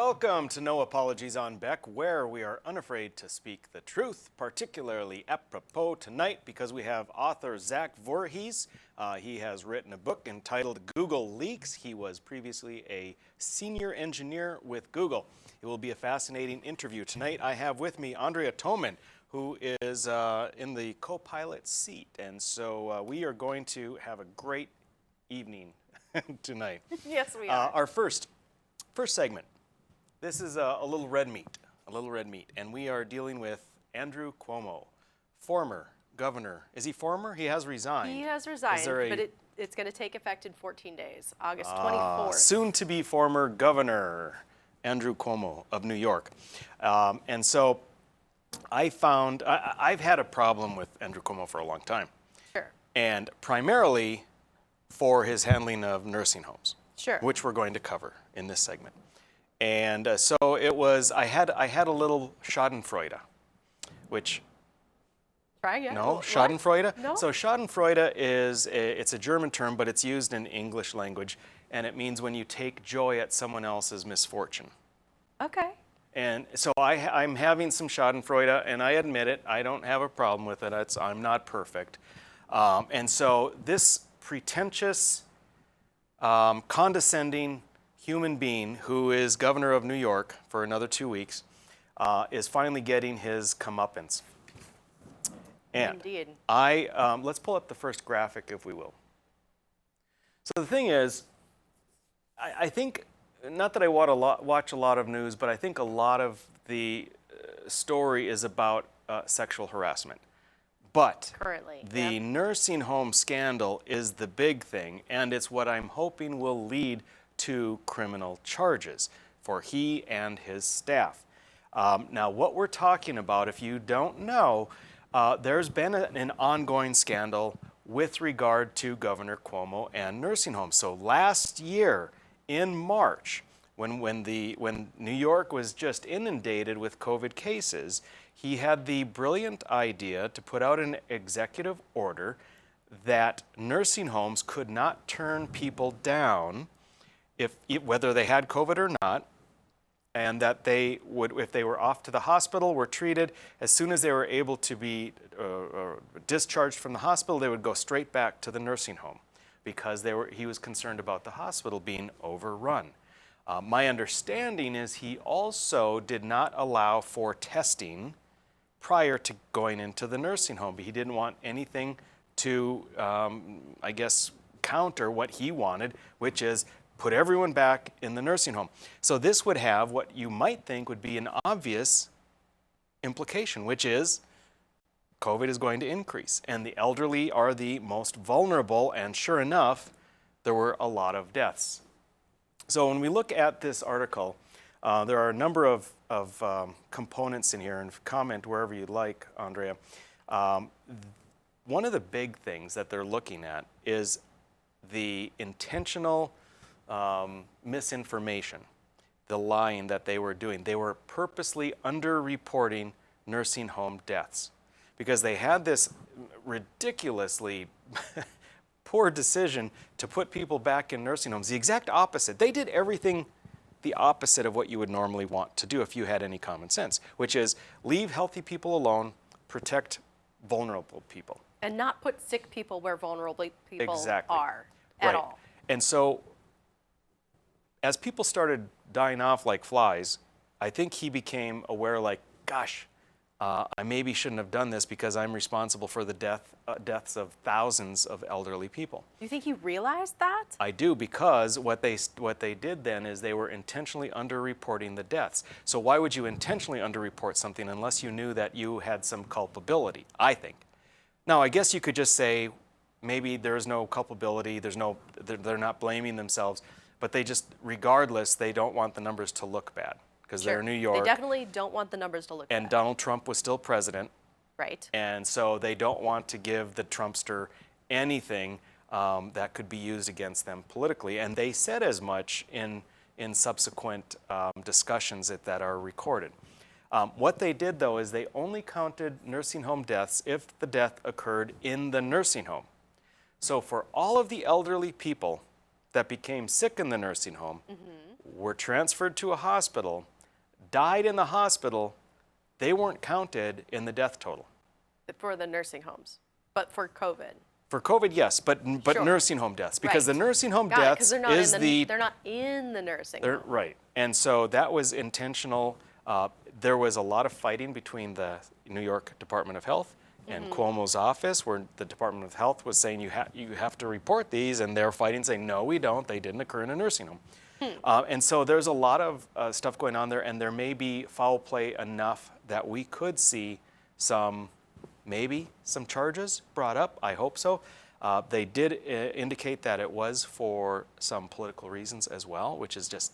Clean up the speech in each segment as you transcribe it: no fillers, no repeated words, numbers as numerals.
Welcome to No Apologies on Beck, where we are unafraid to speak the truth, particularly apropos tonight because we have author Zach Vorhies. He has written a book entitled Google Leaks. He was previously a senior engineer with Google. It will be a fascinating interview. Tonight I have with me Andrea Toman, who is in the co-pilot seat. And so we are going to have a great evening tonight. Yes, we are. Our first segment. This is a little red meat, and we are dealing with Andrew Cuomo, former governor. Is he former? He has resigned. He has resigned, but it's going to take effect in 14 days, August 24th. Soon to be former governor, Andrew Cuomo of New York. And so I found, I've had a problem with Andrew Cuomo for a long time. Sure. And primarily for his handling of nursing homes. Sure. Which we're going to cover in this segment. And so it was, I had a little schadenfreude, which... Try again. No, schadenfreude? No. So schadenfreude it's a German term, but it's used in English language, and it means when you take joy at someone else's misfortune. Okay. And so I'm having some schadenfreude, and I admit it, I don't have a problem with it, I'm not perfect. And so this pretentious, condescending human being who is governor of New York for another 2 weeks is finally getting his comeuppance. And indeed. let's pull up the first graphic, if we will. So the thing is, I think, not that I watch a lot of news, but I think a lot of the story is about sexual harassment. But currently, the nursing home scandal is the big thing, and it's what I'm hoping will lead to criminal charges for he and his staff. Now, what we're talking about, if you don't know, there's been an ongoing scandal with regard to Governor Cuomo and nursing homes. So last year in March, when New York was just inundated with COVID cases, he had the brilliant idea to put out an executive order that nursing homes could not turn people down whether they had COVID or not, and that they would, if they were off to the hospital, were treated, as soon as they were able to be discharged from the hospital, they would go straight back to the nursing home because he was concerned about the hospital being overrun. My understanding is he also did not allow for testing prior to going into the nursing home. He didn't want anything to, I guess, counter what he wanted, which is put everyone back in the nursing home. So this would have what you might think would be an obvious implication, which is COVID is going to increase, and the elderly are the most vulnerable, and sure enough, there were a lot of deaths. So when we look at this article, there are a number of components in here, and comment wherever you'd like, Andrea. One of the big things that they're looking at is the intentional misinformation, the lying that they were doing. They were purposely underreporting nursing home deaths because they had this ridiculously poor decision to put people back in nursing homes. The exact opposite. They did everything the opposite of what you would normally want to do if you had any common sense, which is leave healthy people alone, protect vulnerable people. And not put sick people where vulnerable people exactly. are at all. And so as people started dying off like flies, I think he became aware, like, gosh, I maybe shouldn't have done this because I'm responsible for the deaths of thousands of elderly people. Do you think he realized that? I do, because what they did then is they were intentionally underreporting the deaths. So why would you intentionally underreport something unless you knew that you had some culpability, I think. Now, I guess you could just say maybe there's no culpability, they're not blaming themselves, but they just, regardless, they don't want the numbers to look bad because Sure. they're New York. They definitely don't want the numbers to look bad. And Donald Trump was still president. Right. And so they don't want to give the Trumpster anything that could be used against them politically. And they said as much in subsequent discussions that are recorded. What they did, though, is they only counted nursing home deaths if the death occurred in the nursing home. So for all of the elderly people that became sick in the nursing home, were transferred to a hospital, died in the hospital, they weren't counted in the death total. For the nursing homes, but for COVID. For COVID, yes, but Sure. nursing home deaths, because Right. the nursing home Got it, 'cause deaths they're not is they're not in the nursing home. right, and so that was intentional. There was a lot of fighting between the New York Department of Health and Cuomo's office, where the Department of Health was saying you have to report these, and they're fighting, saying no, we don't. They didn't occur in a nursing home. And so there's a lot of stuff going on there, and there may be foul play enough that we could see maybe some charges brought up. I hope so. They did indicate that it was for some political reasons as well, which is just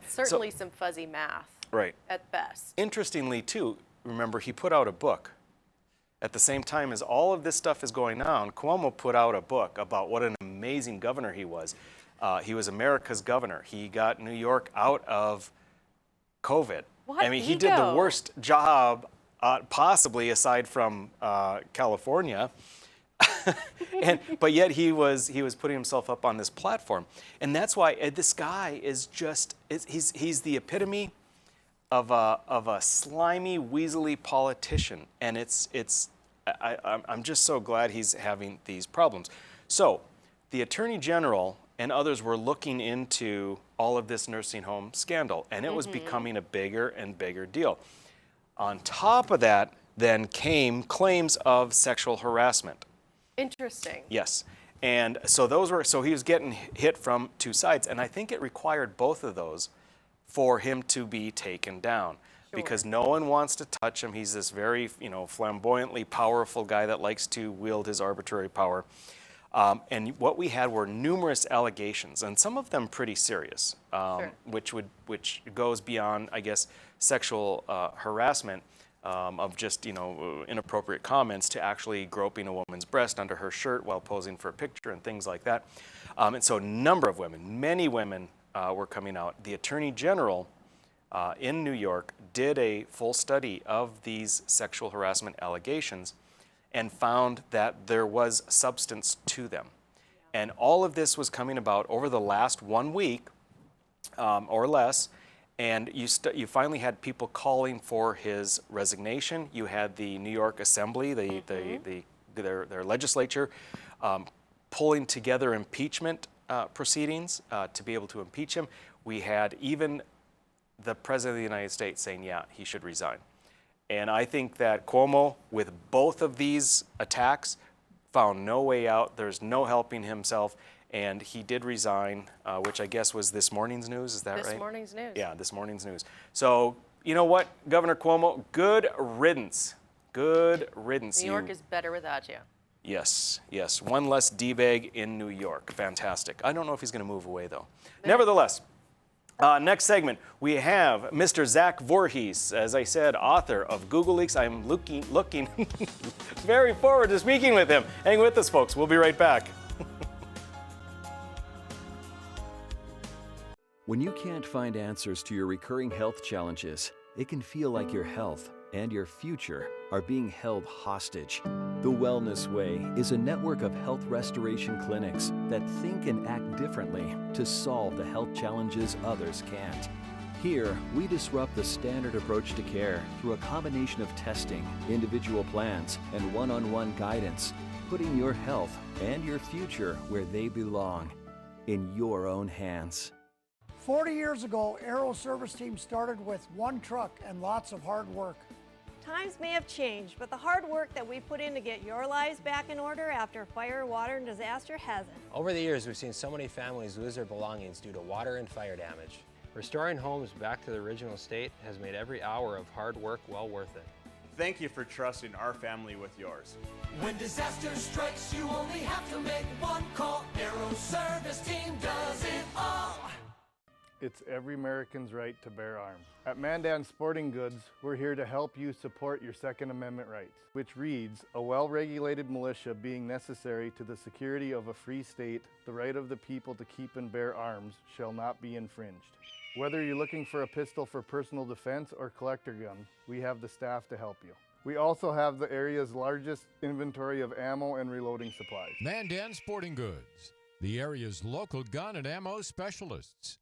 Certainly some fuzzy math. Right. At best. Interestingly, too, remember he put out a book. At the same time as all of this stuff is going on, Cuomo put out a book about what an amazing governor he was. He was America's governor. He got New York out of COVID. What I mean, he did the worst job possibly, aside from California. But yet he was putting himself up on this platform, and that's why this guy is he's the epitome of a slimy, weaselly politician, and I'm just so glad he's having these problems. So the Attorney General and others were looking into all of this nursing home scandal, and it was becoming a bigger and bigger deal. On top of that, then came claims of sexual harassment. Interesting. Yes. And so he was getting hit from two sides, and I think it required both of those for him to be taken down. Sure. Because no one wants to touch him. He's this very, flamboyantly powerful guy that likes to wield his arbitrary power. And what we had were numerous allegations, and some of them pretty serious, Sure. which goes beyond, I guess, sexual harassment. Of just, inappropriate comments to actually groping a woman's breast under her shirt while posing for a picture and things like that. And so a number of women, many women were coming out. The Attorney General in New York did a full study of these sexual harassment allegations and found that there was substance to them. And all of this was coming about over the last 1 week or less. And you finally had people calling for his resignation. You had the New York Assembly, their legislature, pulling together impeachment proceedings to be able to impeach him. We had even the President of the United States saying, yeah, he should resign. And I think that Cuomo, with both of these attacks, found no way out. There's no helping himself. And he did resign, which I guess was this morning's news. Is that right? This morning's news. Yeah, this morning's news. So, you know what, Governor Cuomo, good riddance. Good riddance. New York is better without you. Yes, yes. One less D-bag in New York. Fantastic. I don't know if he's going to move away, though. Nevertheless, next segment, we have Mr. Zach Vorhies, as I said, author of Google Leaks. I'm looking very forward to speaking with him. Hang with us, folks. We'll be right back. When you can't find answers to your recurring health challenges, it can feel like your health and your future are being held hostage. The Wellness Way is a network of health restoration clinics that think and act differently to solve the health challenges others can't. Here, we disrupt the standard approach to care through a combination of testing, individual plans, and one-on-one guidance, putting your health and your future where they belong, in your own hands. 40 years ago, Aero Service Team started with one truck and lots of hard work. Times may have changed, but the hard work that we put in to get your lives back in order after fire, water, and disaster hasn't. Over the years, we've seen so many families lose their belongings due to water and fire damage. Restoring homes back to the original state has made every hour of hard work well worth it. Thank you for trusting our family with yours. When disaster strikes, you only have to make one call. Aero Service Team does it all. It's every American's right to bear arms. At Mandan Sporting Goods, we're here to help you support your Second Amendment rights, which reads, a well-regulated militia being necessary to the security of a free state, the right of the people to keep and bear arms shall not be infringed. Whether you're looking for a pistol for personal defense or collector gun, we have the staff to help you. We also have the area's largest inventory of ammo and reloading supplies. Mandan Sporting Goods, the area's local gun and ammo specialists.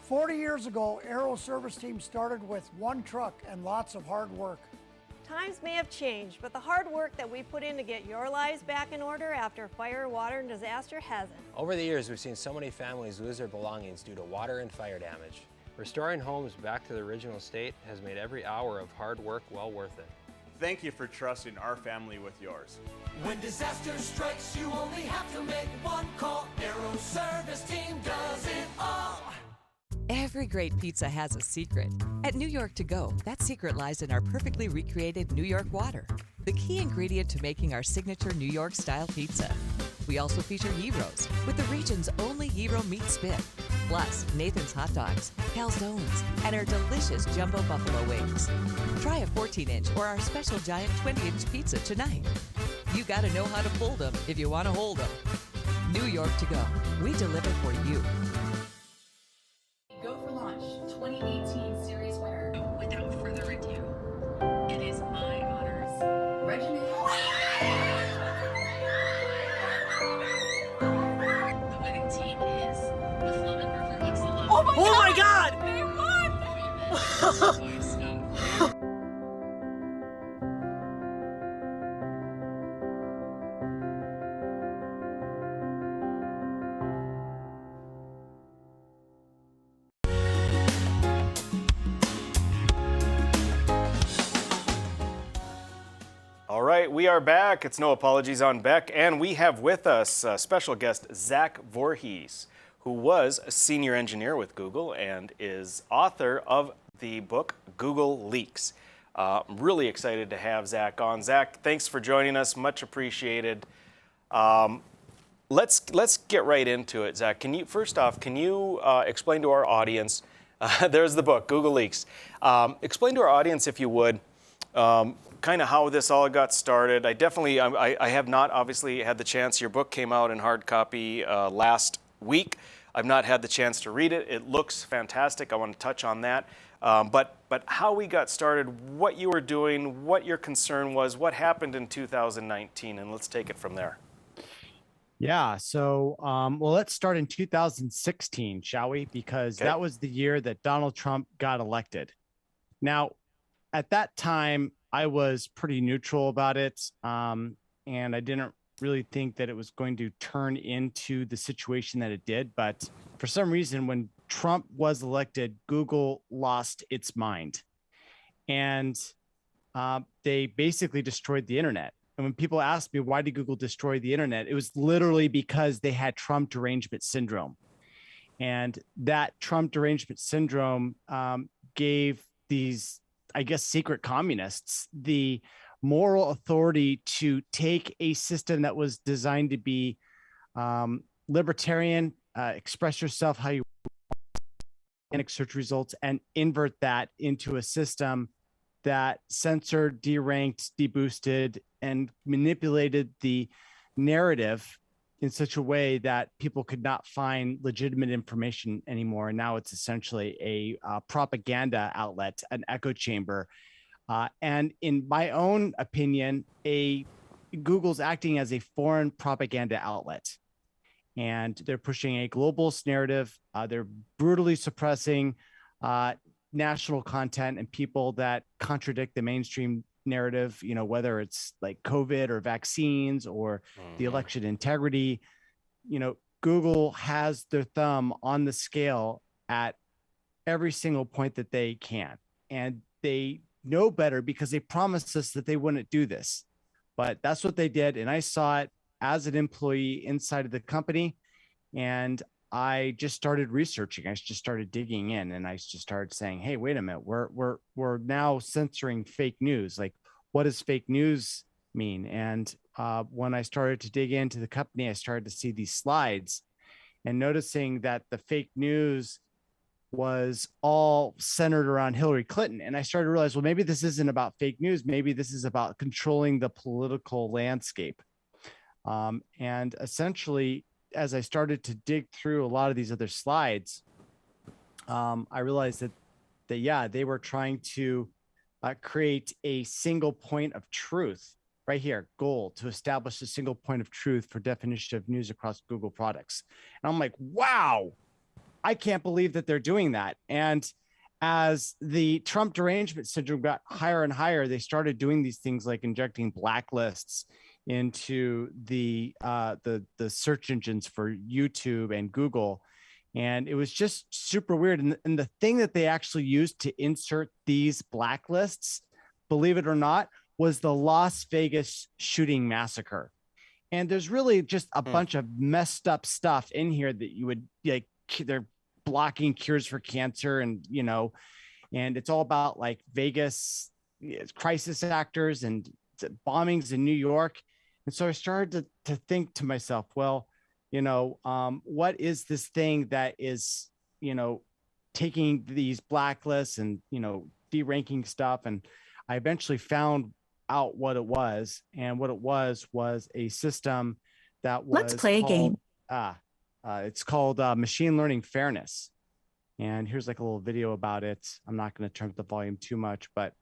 40 years ago, Aero service team started with one truck and lots of hard work. Times may have changed, but the hard work that we put in to get your lives back in order after fire, water, and disaster hasn't. Over the years, we've seen so many families lose their belongings due to water and fire damage. Restoring homes back to the original state has made every hour of hard work well worth it. Thank you for trusting our family with yours. When disaster strikes, you only have to make one call. Aero service team does it all. Every great pizza has a secret. At New York To Go, that secret lies in our perfectly recreated New York water, the key ingredient to making our signature New York style pizza. We also feature Heroes with the region's only Hero meat spit, plus Nathan's hot dogs, calzones, and our delicious jumbo buffalo wings. Try a 14-inch or our special giant 20-inch pizza tonight. You gotta know how to fold them if you want to hold them. New York To Go, we deliver for you. Go for Launch 2018 series winner. Without further ado, it is my honors. Reginald. The winning team is the Flumin River Excellence. Oh my God! They won! All right, we are back. It's No Apologies on Beck, and we have with us special guest Zach Vorhies, who was a senior engineer with Google and is author of the book Google Leaks. I'm really excited to have Zach on. Zach, thanks for joining us. Much appreciated. Let's get right into it, Zach. First off, can you explain to our audience? There's the book, Google Leaks. Explain to our audience, if you would, kind of how this all got started. I have not obviously had the chance. Your book came out in hard copy last week. I've not had the chance to read it. It looks fantastic. I want to touch on that. But how we got started, what you were doing, what your concern was, what happened in 2019, and let's take it from there. Yeah. So, well, let's start in 2016, shall we? Because that was the year that Donald Trump got elected. Now, at that time, I was pretty neutral about it, and I didn't really think that it was going to turn into the situation that it did. But for some reason, when Trump was elected, Google lost its mind, and they basically destroyed the internet. And when people ask me, why did Google destroy the internet? It was literally because they had Trump derangement syndrome. And that Trump derangement syndrome gave these, I guess, secret communists the moral authority to take a system that was designed to be libertarian, express yourself how you want, search results, and invert that into a system that censored, deranked, deboosted, and manipulated the narrative in such a way that people could not find legitimate information anymore. And now it's essentially a propaganda outlet, an echo chamber. And in my own opinion, Google's acting as a foreign propaganda outlet. And they're pushing a globalist narrative. They're brutally suppressing national content and people that contradict the mainstream narrative, you know, whether it's like COVID or vaccines or the election integrity. You know, Google has their thumb on the scale at every single point that they can. And they know better because they promised us that they wouldn't do this. But that's what they did. And I saw it as an employee inside of the company. And I just started researching. I just started digging in, and I just started saying, hey, wait a minute, we're now censoring fake news. Like, what does fake news mean? And when I started to dig into the company, I started to see these slides and noticing that the fake news was all centered around Hillary Clinton. And I started to realize, well, maybe this isn't about fake news. Maybe this is about controlling the political landscape. And essentially, as I started to dig through a lot of these other slides, I realized that yeah, they were trying to create a single point of truth right here, goal to establish a single point of truth for definition of news across Google products. And I'm like, wow, I can't believe that they're doing that. And as the Trump derangement syndrome got higher and higher, they started doing these things like injecting blacklists into the search engines for YouTube and Google. And it was just super weird. And the thing that they actually used to insert these blacklists, believe it or not, was the Las Vegas shooting massacre. And there's really just a bunch of messed up stuff in here that you would like. They're blocking cures for cancer, and and it's all about like Vegas crisis actors and bombings in New York. And so I started to think to myself, well, what is this thing that is, taking these blacklists and, deranking stuff? And I eventually found out what it was. And what it was a system that was Let's play a game. It's called machine learning fairness. And here's like a little video about it. I'm not going to turn up the volume too much, but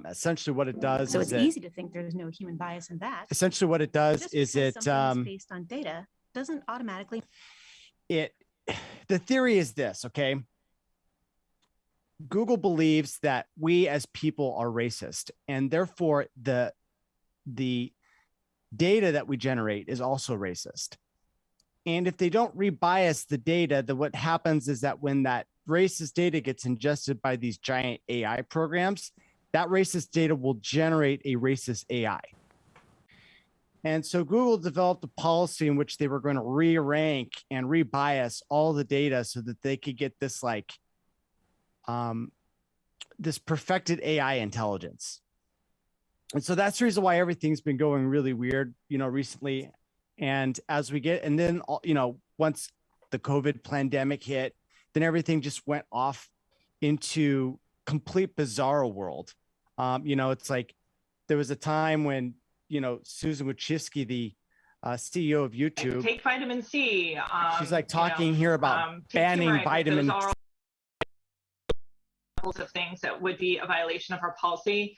essentially what it does So is it's easy to think there's no human bias in that. Essentially what it does Just is because something is based on data doesn't automatically. The theory is this, okay? Google believes that we as people are racist, and therefore the data that we generate is also racist. And if they don't rebias the data, then what happens is that when that racist data gets ingested by these giant AI programs, that racist data will generate a racist AI. And so Google developed a policy in which they were going to re-rank and rebias all the data so that they could get this this perfected AI intelligence. And so that's the reason why everything's been going really weird, recently. And as we get, and then, once the COVID pandemic hit, then everything just went off into complete bizarre world. It's like there was a time when, Susan Wojcicki, the CEO of YouTube, take vitamin C. She's like talking here about banning vitamin C. Of things that would be a violation of our policy.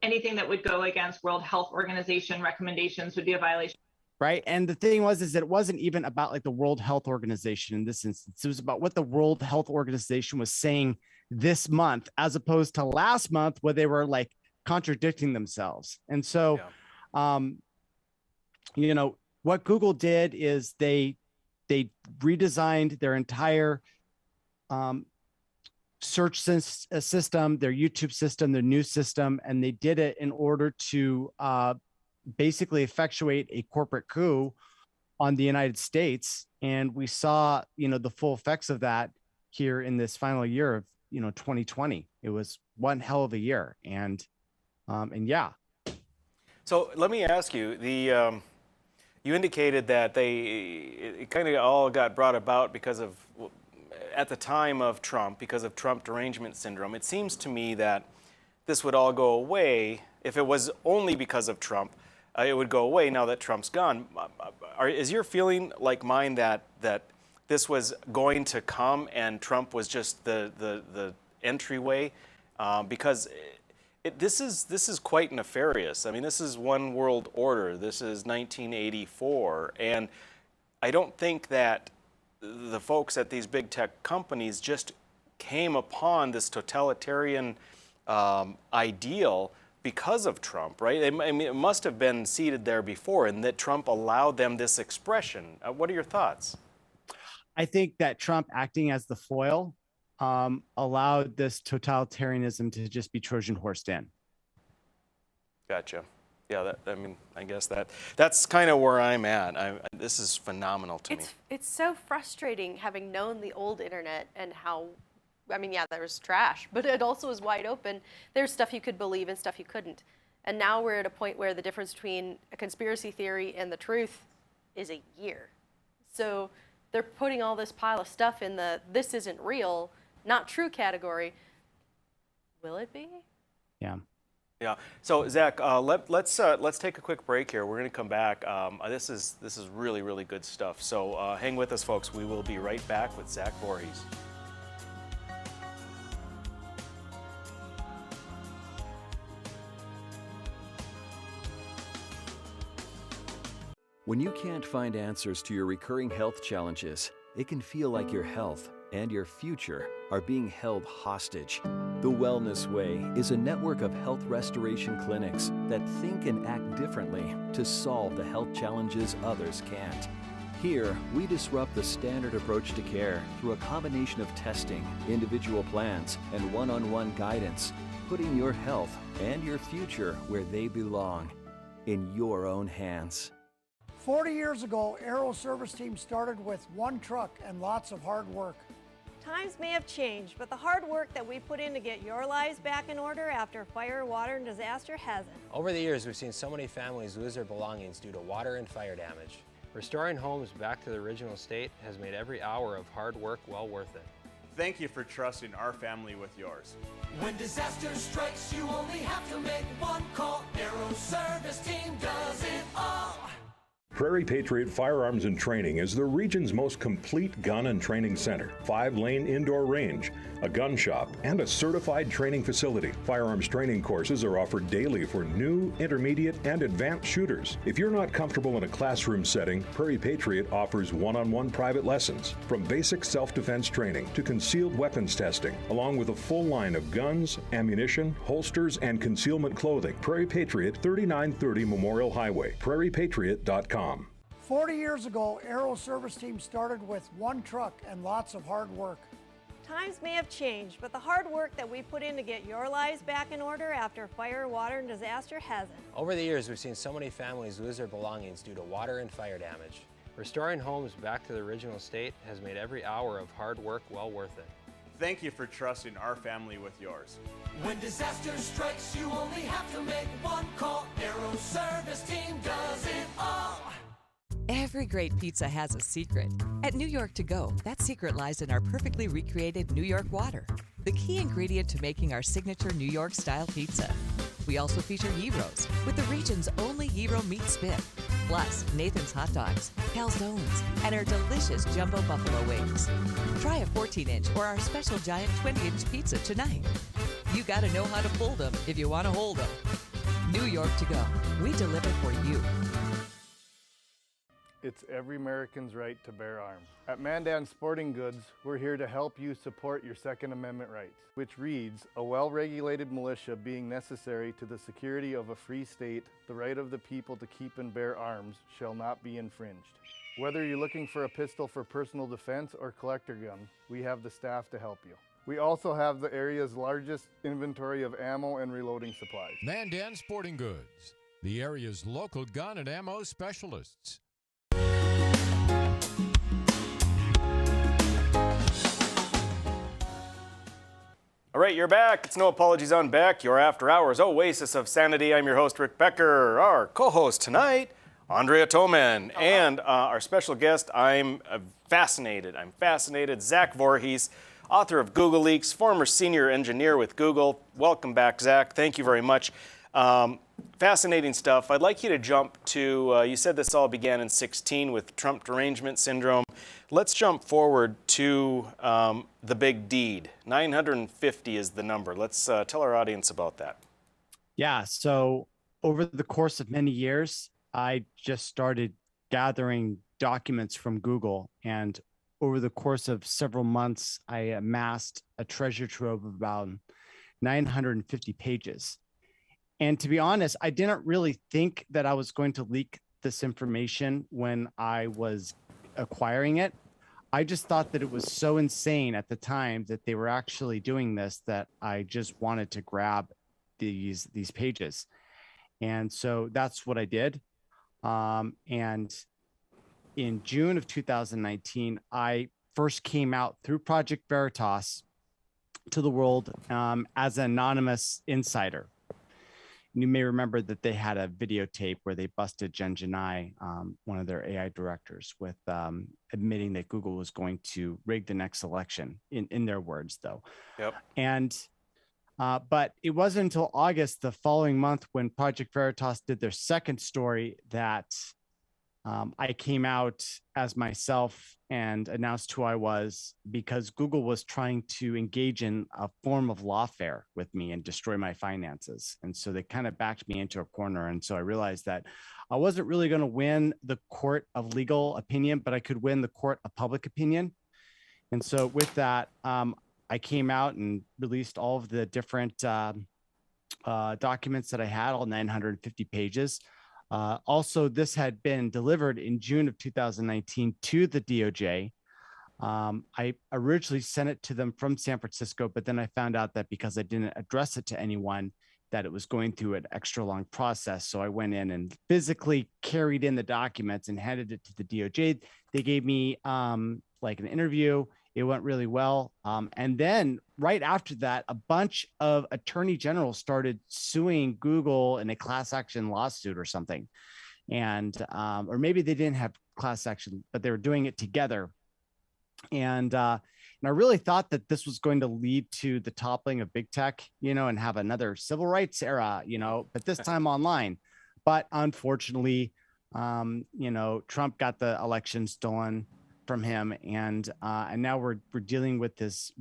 Anything that would go against World Health Organization recommendations would be a violation. Right. And the thing was, is that it wasn't even about like the World Health Organization in this instance. It was about what the World Health Organization was saying this month, as opposed to last month where they were like contradicting themselves. And so, what Google did is they redesigned their entire search system, their YouTube system, their news system, and they did it in order to basically effectuate a corporate coup on the United States. And we saw, the full effects of that here in this final year of, 2020. It was one hell of a year. And yeah. So let me ask you, you indicated that it kind of all got brought about because of, at the time of Trump, because of Trump derangement syndrome. It seems to me that this would all go away if it was only because of Trump. It would go away now that Trump's gone. Is your feeling like mine that this was going to come and Trump was just the entryway? Because this is quite nefarious. I mean, this is one world order. This is 1984, and I don't think that the folks at these big tech companies just came upon this totalitarian ideal because of Trump, right? I mean, it must have been seeded there before, and that Trump allowed them this expression. What are your thoughts? I think that Trump acting as the foil allowed this totalitarianism to just be Trojan horsed in. Gotcha. Yeah, I guess that's kind of where I'm at. This is phenomenal to me. It's so frustrating having known the old internet and how, there was trash, but it also was wide open. There's stuff you could believe and stuff you couldn't. And now we're at a point where the difference between a conspiracy theory and the truth is a year. So they're putting all this pile of stuff in the "this isn't real, not true" category. Will it be? Yeah. Yeah. So Zach, let's take a quick break here. We're going to come back. This is really, really good stuff. So hang with us, folks. We will be right back with Zach Vorhies. When you can't find answers to your recurring health challenges, it can feel like your health and your future are being held hostage. The Wellness Way is a network of health restoration clinics that think and act differently to solve the health challenges others can't. Here, we disrupt the standard approach to care through a combination of testing, individual plans, and one-on-one guidance, putting your health and your future where they belong, in your own hands. 40 years ago, Aero Service Team started with one truck and lots of hard work. Times may have changed, but the hard work that we put in to get your lives back in order after fire, water, and disaster hasn't. Over the years, we've seen so many families lose their belongings due to water and fire damage. Restoring homes back to the original state has made every hour of hard work well worth it. Thank you for trusting our family with yours. When disaster strikes, you only have to make one call. Aero Service Team does it all. Prairie Patriot Firearms and Training is the region's most complete gun and training center. 5-lane indoor range, a gun shop, and a certified training facility. Firearms training courses are offered daily for new, intermediate, and advanced shooters. If you're not comfortable in a classroom setting, Prairie Patriot offers one-on-one private lessons, from basic self-defense training to concealed weapons testing, along with a full line of guns, ammunition, holsters, and concealment clothing. Prairie Patriot, 3930 Memorial Highway, prairiepatriot.com. 40 years ago, Aero Service Team started with one truck and lots of hard work. Times may have changed, but the hard work that we put in to get your lives back in order after fire, water, and disaster hasn't. Over the years, we've seen so many families lose their belongings due to water and fire damage. Restoring homes back to the original state has made every hour of hard work well worth it. Thank you for trusting our family with yours. When disaster strikes, you only have to make one call. Aero Service Team does it all. Every great pizza has a secret. At New York To Go, that secret lies in our perfectly recreated New York water, the key ingredient to making our signature New York-style pizza. We also feature gyros, with the region's only gyro meat spit, plus Nathan's hot dogs, calzones, and our delicious jumbo buffalo wings. Try a 14-inch or our special giant 20-inch pizza tonight. You gotta know how to fold them if you want to hold them. New York To Go, we deliver for you. It's every American's right to bear arms. At Mandan Sporting Goods, we're here to help you support your Second Amendment rights, which reads, a well-regulated militia being necessary to the security of a free state, the right of the people to keep and bear arms shall not be infringed. Whether you're looking for a pistol for personal defense or collector gun, we have the staff to help you. We also have the area's largest inventory of ammo and reloading supplies. Mandan Sporting Goods, the area's local gun and ammo specialists. All right, you're back. It's No Apologies on Beck, your after hours oasis of sanity. I'm your host, Rick Becker. Our co-host tonight, Andrea Toman. And our special guest, I'm fascinated, Zach Vorhies, author of Google Leaks, former senior engineer with Google. Welcome back, Zach. Thank you very much. Fascinating stuff. I'd like you to jump to, you said this all began in 2016 with Trump derangement syndrome. Let's jump forward to the big deed. 950 is the number. Let's tell our audience about that. Yeah, so over the course of many years, I just started gathering documents from Google. And over the course of several months, I amassed a treasure trove of about 950 pages. And to be honest, I didn't really think that I was going to leak this information when I was acquiring it. I just thought that it was so insane at the time that they were actually doing this that I just wanted to grab these pages. And so that's what I did. And in June of 2019, I first came out through Project Veritas to the world as an anonymous insider. You may remember that they had a videotape where they busted Jen Janai, one of their AI directors, with admitting that Google was going to rig the next election, in their words, though. Yep. And but it wasn't until August the following month when Project Veritas did their second story that I came out as myself and announced who I was because Google was trying to engage in a form of lawfare with me and destroy my finances. And so they kind of backed me into a corner. And so I realized that I wasn't really going to win the court of legal opinion, but I could win the court of public opinion. And so with that, I came out and released all of the different documents that I had, all 950 pages. Also, this had been delivered in June of 2019 to the DOJ. I originally sent it to them from San Francisco, but then I found out that because I didn't address it to anyone, that it was going through an extra long process. So I went in and physically carried in the documents and handed it to the DOJ. They gave me like an interview. It went really well. And then right after that, a bunch of attorney generals started suing Google in a class action lawsuit or something. And, or maybe they didn't have class action, but they were doing it together. And I really thought that this was going to lead to the toppling of big tech, and have another civil rights era, but this time online. But unfortunately, Trump got the election stolen from him, and now we're dealing with this,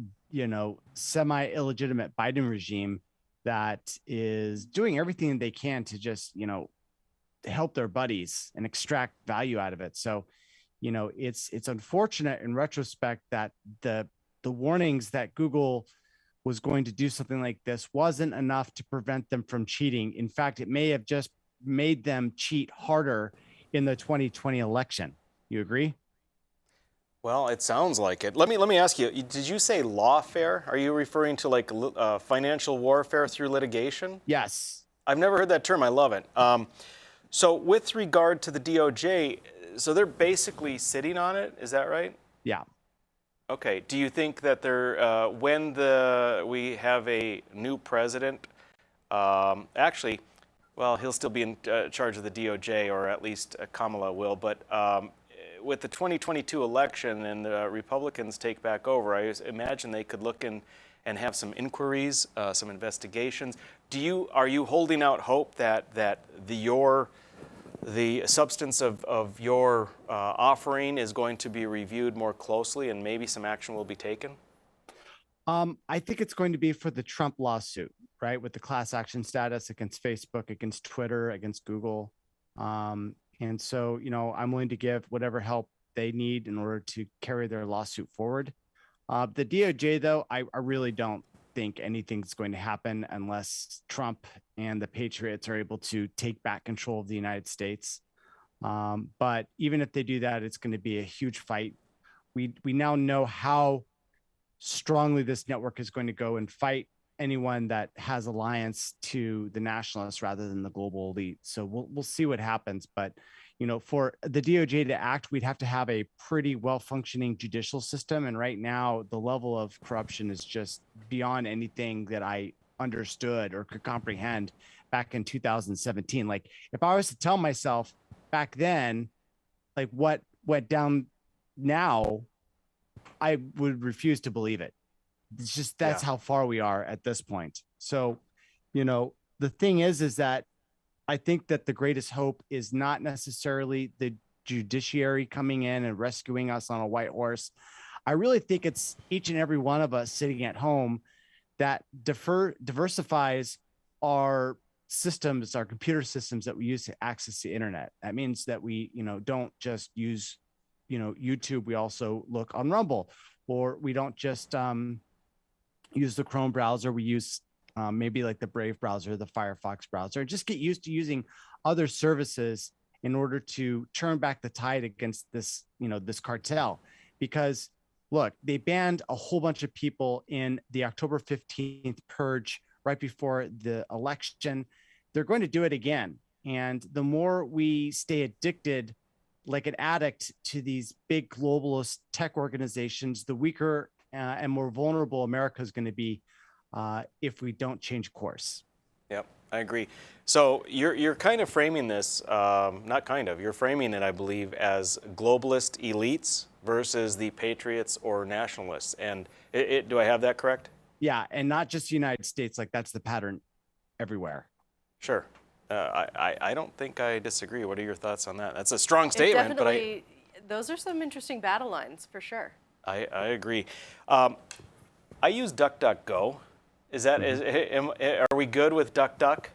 semi-illegitimate Biden regime that is doing everything they can to just, help their buddies and extract value out of it. So, it's unfortunate in retrospect that the warnings that Google was going to do something like this wasn't enough to prevent them from cheating. In fact, it may have just made them cheat harder in the 2020 election. You agree? Well, it sounds like it. Let me ask you, did you say lawfare? Are you referring to like financial warfare through litigation? Yes. I've never heard that term. I love it. So with regard to the DOJ, so they're basically sitting on it. Is that right? Yeah. Okay. Do you think that when we have a new president, actually, well, he'll still be in charge of the DOJ, or at least Kamala will, but with the 2022 election and the Republicans take back over, I imagine they could look in and have some inquiries, some investigations. Are you holding out hope that the substance of your offering is going to be reviewed more closely and maybe some action will be taken? I think it's going to be for the Trump lawsuit, right? With the class action status against Facebook, against Twitter, against Google. And so, I'm willing to give whatever help they need in order to carry their lawsuit forward. The DOJ, though, I really don't think anything's going to happen unless Trump and the Patriots are able to take back control of the United States. But even if they do that, it's going to be a huge fight. We now know how strongly this network is going to go and fight anyone that has alliance to the nationalists rather than the global elite. So we'll see what happens. But, for the DOJ to act, we'd have to have a pretty well-functioning judicial system. And right now, the level of corruption is just beyond anything that I understood or could comprehend back in 2017. Like, if I was to tell myself back then, like what went down now, I would refuse to believe it. It's just, that's how far we are at this point. So, the thing is that I think that the greatest hope is not necessarily the judiciary coming in and rescuing us on a white horse. I really think it's each and every one of us sitting at home that diversifies our systems, our computer systems that we use to access the internet. That means that we, don't just use, YouTube. We also look on Rumble, or we don't just use the Chrome browser. We use maybe like the Brave browser, the Firefox browser. Just get used to using other services in order to turn back the tide against this, this cartel. Because look, they banned a whole bunch of people in the October 15th purge right before the election. They're going to do it again. And the more we stay addicted like an addict to these big globalist tech organizations, the weaker and more vulnerable America is going to be if we don't change course. Yep, I agree. So you're kind of framing this, you're framing it, I believe, as globalist elites versus the patriots or nationalists. And do I have that correct? Yeah, and not just the United States. Like, that's the pattern everywhere. Sure. I don't think I disagree. What are your thoughts on that? That's a strong statement, but those are some interesting battle lines for sure. I agree. I use DuckDuckGo. Is that are we good with DuckDuck?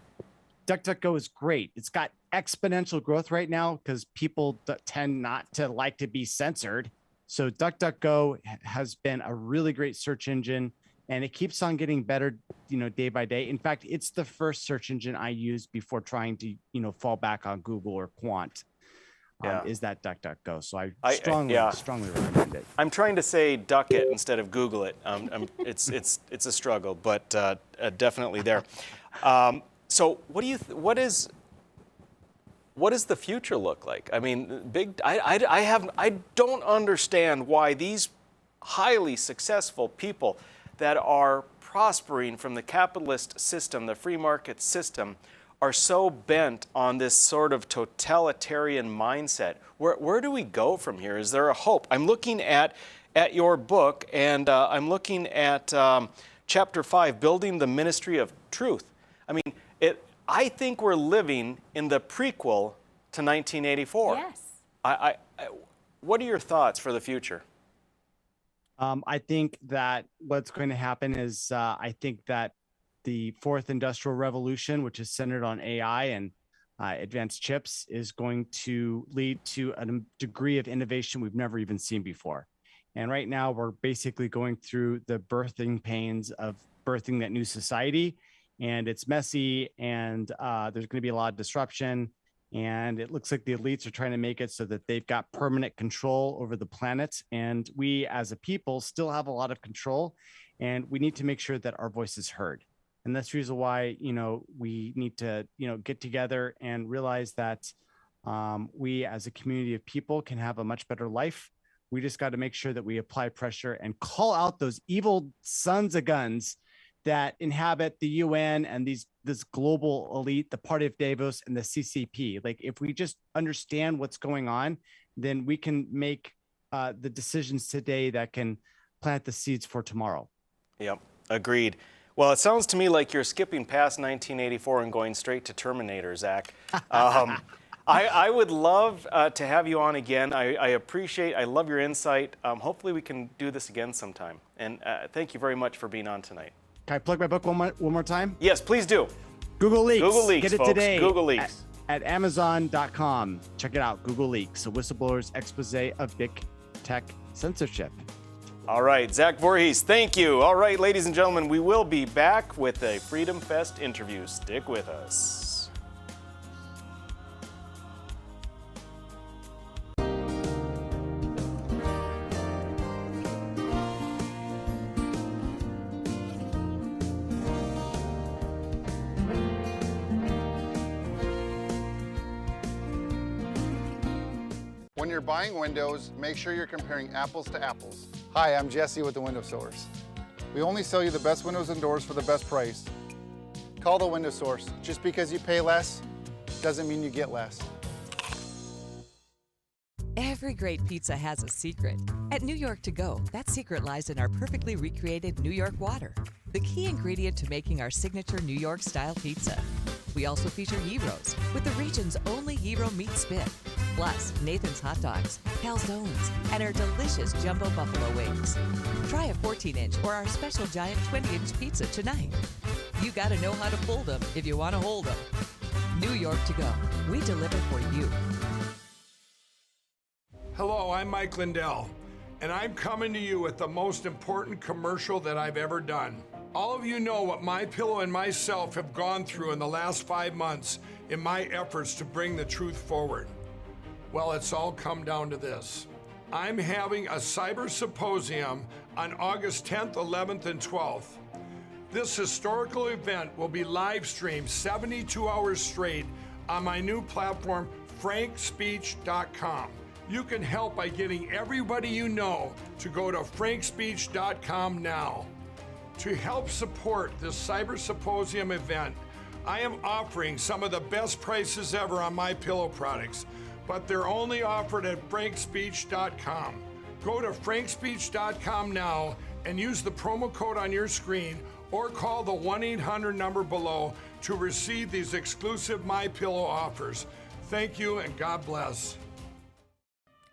DuckDuckGo is great. It's got exponential growth right now because people tend not to like to be censored. So DuckDuckGo has been a really great search engine, and it keeps on getting better, day by day. In fact, it's the first search engine I used before trying to, fall back on Google or Quant. Is that DuckDuckGo? So I strongly recommend it. I'm trying to say duck it instead of Google it. It's a struggle, but definitely there. So what does the future look like? I mean, I don't understand why these highly successful people that are prospering from the capitalist system, the free market system, are so bent on this sort of totalitarian mindset. Where do we go from here? Is there a hope? I'm looking at your book, and I'm looking at Chapter 5, Building the Ministry of Truth. I mean, I think we're living in the prequel to 1984. Yes. What are your thoughts for the future? I think that what's going to happen is I think that the fourth industrial revolution, which is centered on AI and advanced chips, is going to lead to a degree of innovation we've never even seen before. And right now we're basically going through the birthing pains of birthing that new society, and it's messy, and there's going to be a lot of disruption. And it looks like the elites are trying to make it so that they've got permanent control over the planet. And we as a people still have a lot of control, and we need to make sure that our voice is heard. And that's the reason why, we need to, get together and realize that we as a community of people can have a much better life. We just got to make sure that we apply pressure and call out those evil sons of guns that inhabit the UN and this global elite, the Party of Davos and the CCP. Like, if we just understand what's going on, then we can make the decisions today that can plant the seeds for tomorrow. Yep, agreed. Well, it sounds to me like you're skipping past 1984 and going straight to Terminator, Zach. I would love to have you on again. I love your insight. Hopefully we can do this again sometime. And thank you very much for being on tonight. Can I plug my book one more time? Yes, please do. Google Leaks. Google Leaks, Get it folks. today. Google Leaks. At Amazon.com. Check it out. Google Leaks, a whistleblower's expose of big tech censorship. All right, Zach Vorhies, thank you. All right, ladies and gentlemen, we will be back with a Freedom Fest interview. Stick with us. When you're buying windows, make sure you're comparing apples to apples. Hi, I'm Jesse with the Window Source. We only sell you the best windows and doors for the best price. Call the Window Source. Just because you pay less doesn't mean you get less. Every great pizza has a secret. At New York To Go, that secret lies in our perfectly recreated New York water, the key ingredient to making our signature New York style pizza. We also feature Heroes with the region's only Hero meat spit, plus Nathan's hot dogs, calzones, and our delicious jumbo buffalo wings. Try a 14-inch or our special giant 20-inch pizza tonight. You gotta know how to fold them if you want to hold them. New York To Go. We deliver for you. Hello, I'm Mike Lindell, and I'm coming to you with the most important commercial that I've ever done. All of you know what MyPillow and myself have gone through in the last 5 months in my efforts to bring the truth forward. Well, it's all come down to this. I'm having a cyber symposium on August 10th, 11th, and 12th. This historical event will be live streamed 72 hours straight on my new platform, frankspeech.com. You can help by getting everybody you know to go to frankspeech.com now. To help support this Cyber Symposium event, I am offering some of the best prices ever on MyPillow products, but they're only offered at frankspeech.com. Go to frankspeech.com now and use the promo code on your screen or call the 1-800 number below to receive these exclusive MyPillow offers. Thank you and God bless.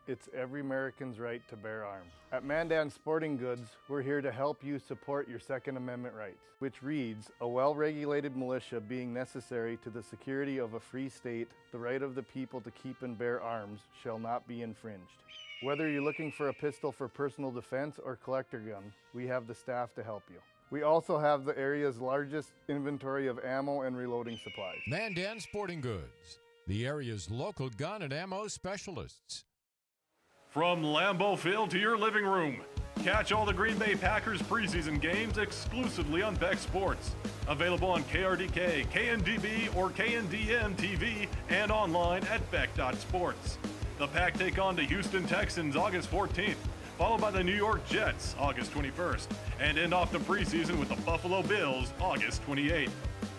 It's every American's right to bear arms. At Mandan Sporting Goods, we're here to help you support your Second Amendment rights, which reads, a well-regulated militia being necessary to the security of a free state, the right of the people to keep and bear arms shall not be infringed. Whether you're looking for a pistol for personal defense or collector gun, we have the staff to help you. We also have the area's largest inventory of ammo and reloading supplies. Mandan Sporting Goods, the area's local gun and ammo specialists. From Lambeau Field to your living room, catch all the Green Bay Packers preseason games exclusively on Beck Sports. Available on KRDK, KNDB, or KNDN TV and online at Beck.Sports. The Pack take on the Houston Texans August 14th, followed by the New York Jets August 21st, and end off the preseason with the Buffalo Bills August 28th.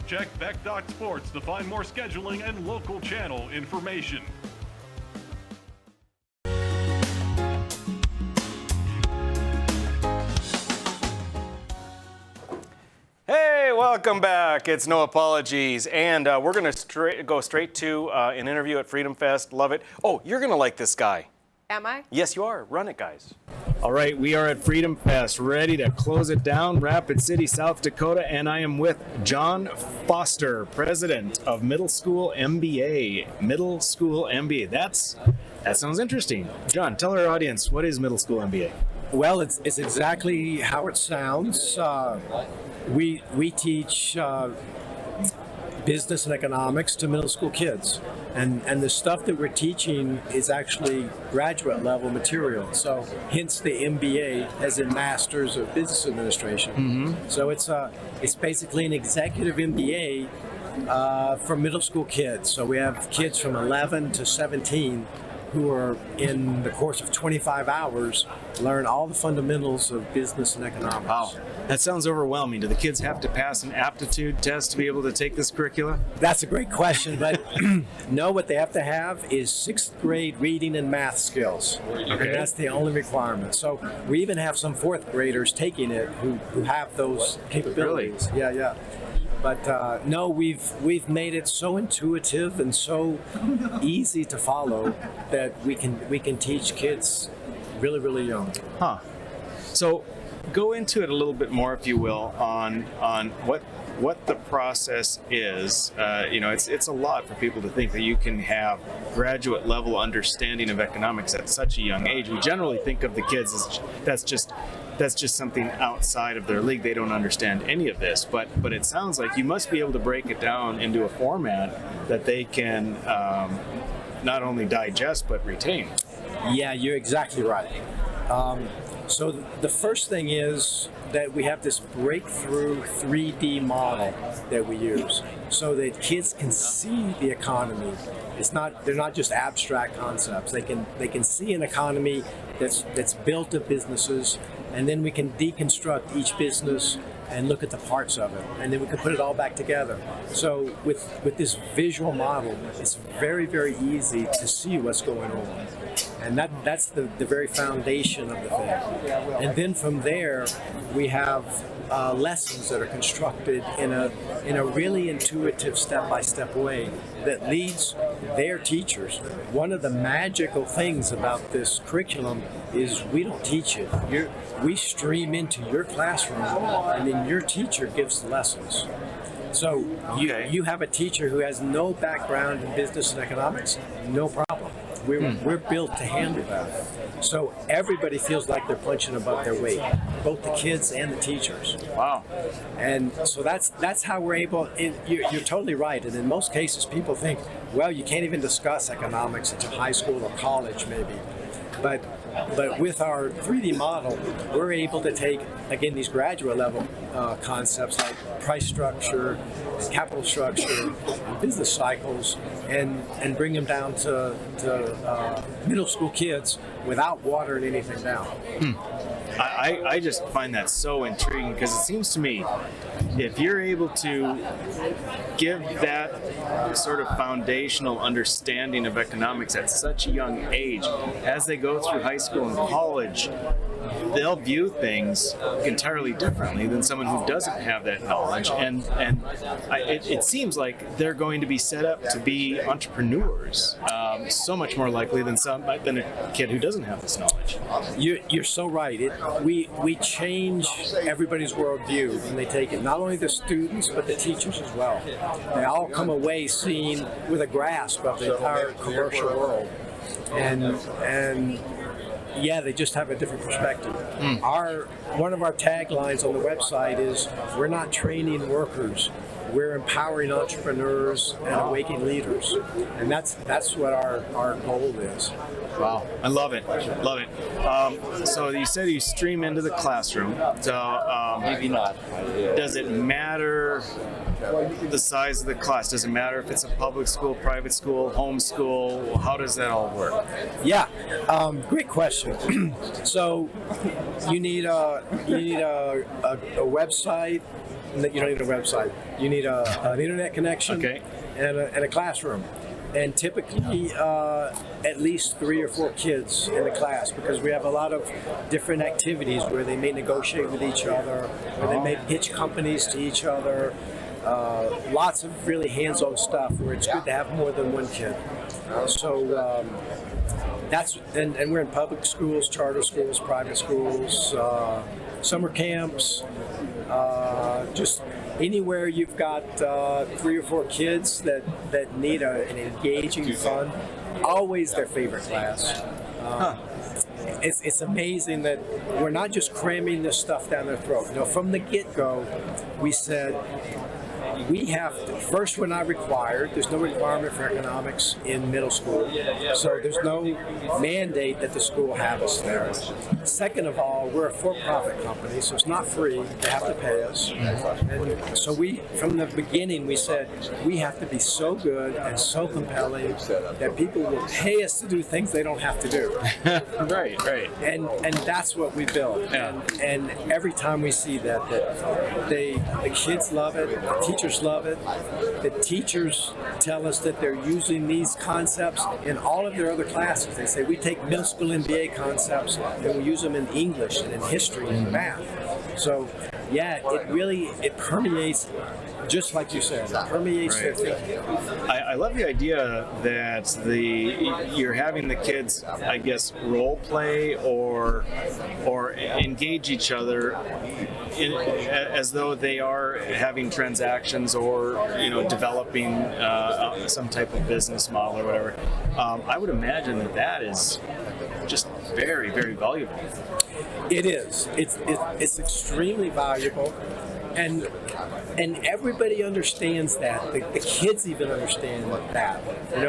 Check Beck.Sports to find more scheduling and local channel information. Hey, welcome back. It's No Apologies, and we're going to go straight to an interview at Freedom Fest. Love it. Oh, you're going to like this guy. Am I? Yes, you are. Run it, guys. All right, we are at Freedom Fest, ready to close it down, Rapid City, South Dakota, and I am with John Foster, president of Middle School MBA. Middle School MBA. That sounds interesting. John, tell our audience, what is Middle School MBA? Well, it's exactly how it sounds. We teach business and economics to middle school kids. And the stuff that we're teaching is actually graduate level material. So hence the MBA as in Masters of Business Administration. Mm-hmm. So it's basically an executive MBA for middle school kids. So we have kids from 11 to 17 who are in the course of 25 hours learn all the fundamentals of business and economics. Wow, that sounds overwhelming. Do the kids have to pass an aptitude test to be able to take this curricula? That's a great question, but no, what they have to have is 6th grade reading and math skills. Okay. And that's the only requirement. So we even have some 4th graders taking it who have those capabilities. Really? Yeah. But no, we've made it so intuitive and so easy to follow that we can teach kids really, really young. Huh. So go into it a little bit more, if you will, on what the process is. It's a lot for people to think that you can have graduate level understanding of economics at such a young age. We generally think of the kids as that's just something outside of their league. They don't understand any of this, but it sounds like you must be able to break it down into a format that they can not only digest but retain. Yeah, you're exactly right. So the first thing is that we have this breakthrough 3D model that we use so that kids can see the economy. They're not just abstract concepts. They can see an economy that's built of businesses, and then we can deconstruct each business and look at the parts of it, and then we can put it all back together. So with this visual model, it's very, very easy to see what's going on. And that's the very foundation of the thing. And then from there, we have lessons that are constructed in a really intuitive step-by-step way that leads their teachers. One of the magical things about this curriculum is we don't teach it. We stream into your classroom, and then your teacher gives the lessons. So you have a teacher who has no background in business and economics, no problem. We're built to handle that. So everybody feels like they're punching above their weight, both the kids and the teachers. Wow. And so that's how we're able, you're totally right. And in most cases, people think, well, you can't even discuss economics until high school or college maybe. But with our 3D model, we're able to take, again, these graduate level concepts like price structure, capital structure, business cycles, and bring them down to middle school kids without watering anything down. I just find that so intriguing because it seems to me if you're able to give that sort of foundational understanding of economics at such a young age, as they go through high school and college, they'll view things entirely differently than someone who doesn't have that knowledge. And it seems like they're going to be set up to be entrepreneurs, so much more likely than a kid who doesn't have this knowledge. You're so right. We change everybody's worldview when they take it. Not only the students, but the teachers as well. They all come away seeing with a grasp of the entire commercial world, and yeah, they just have a different perspective. One of our taglines on the website is, "We're not training workers. We're empowering entrepreneurs and awakening leaders," and that's what our goal is. Wow, I love it. Love it. So you said you stream into the classroom. So maybe not. Does it matter the size of the class? Does it matter if it's a public school, private school, home school? How does that all work? Yeah, great question. So you need a website. You don't need a website. You need an internet connection, and a classroom. And typically at least 3 or 4 kids in the class, because we have a lot of different activities where they may negotiate with each other, or they may pitch companies to each other. Lots of really hands-on stuff where it's good to have more than one kid. So and we're in public schools, charter schools, private schools, summer camps, just anywhere you've got 3 or 4 kids that need an engaging, fun, always their favorite class. It's amazing that we're not just cramming this stuff down their throat. You know, from the get-go, we said, we have to, first, we're not required. There's no requirement for economics in middle school. So there's no mandate that the school have us there. Second of all, we're a for-profit company, so it's not free. They have to pay us. And so from the beginning, we said, we have to be so good and so compelling that people will pay us to do things they don't have to do. Right. And that's what we build. Yeah. And every time we see that the kids love it, the teachers love it. The teachers tell us that they're using these concepts in all of their other classes. They say, we take middle school MBA concepts and we use them in English and in history and math. So yeah, it permeates, just like you said, it permeates their thinking. I love the idea that you're having the kids, I guess, role play or engage each other as though they are having transactions or developing some type of business model or whatever. I would imagine that is just very, very valuable. It is. It's extremely valuable, and everybody understands that. The kids even understand that.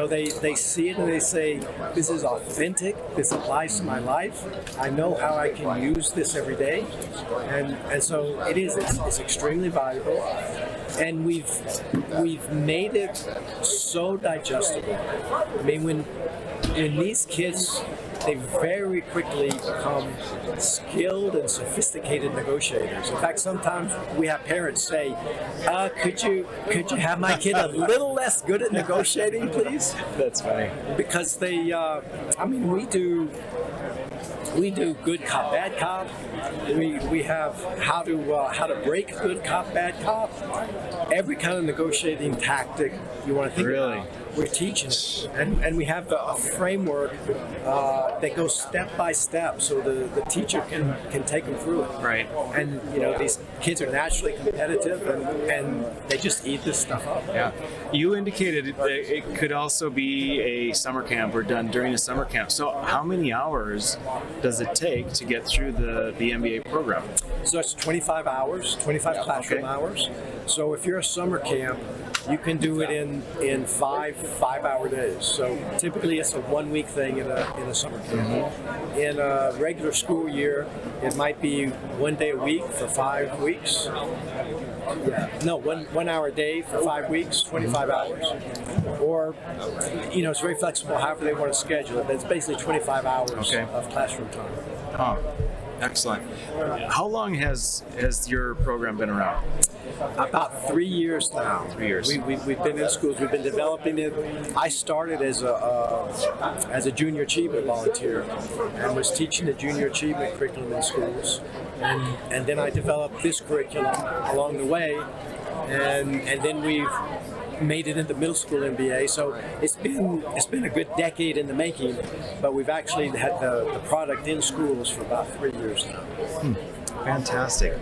They see it and they say, this is authentic. This applies to my life. I know how I can use this every day, and so it is. It's extremely valuable, and we've made it so digestible. I mean, when these kids, they very quickly become skilled and sophisticated negotiators. In fact, sometimes we have parents say, could you have my kid a little less good at negotiating, please? That's funny. Because they, we do good cop, bad cop. We have how to break good cop, bad cop. Every kind of negotiating tactic you want to think about. We're teaching it, and we have a framework that goes step by step, so the teacher can take them through it. Right. And these kids are naturally competitive, and they just eat this stuff up. Yeah. You indicated that it could also be a summer camp or done during a summer camp. So how many hours does it take to get through the MBA program? So it's 25 hours, 25 classroom hours. So if you're a summer camp, you can do it in 5-hour days. So typically it's a 1-week thing in a summer camp. Mm-hmm. In a regular school year, it might be 1 day a week for 5 weeks. Yeah. No, 1 hour a day for 5 weeks, 25 hours. Or, it's very flexible however they want to schedule it, but it's basically 25 hours of classroom time. Oh, excellent. How long has your program been around? About 3 years now. 3 years. We've been in schools. We've been developing it. I started as a junior achievement volunteer and was teaching the junior achievement curriculum in schools. And then I developed this curriculum along the way. And then we've made it into middle school MBA. So it's been a good decade in the making, but we've actually had the product in schools for about 3 years now. Fantastic.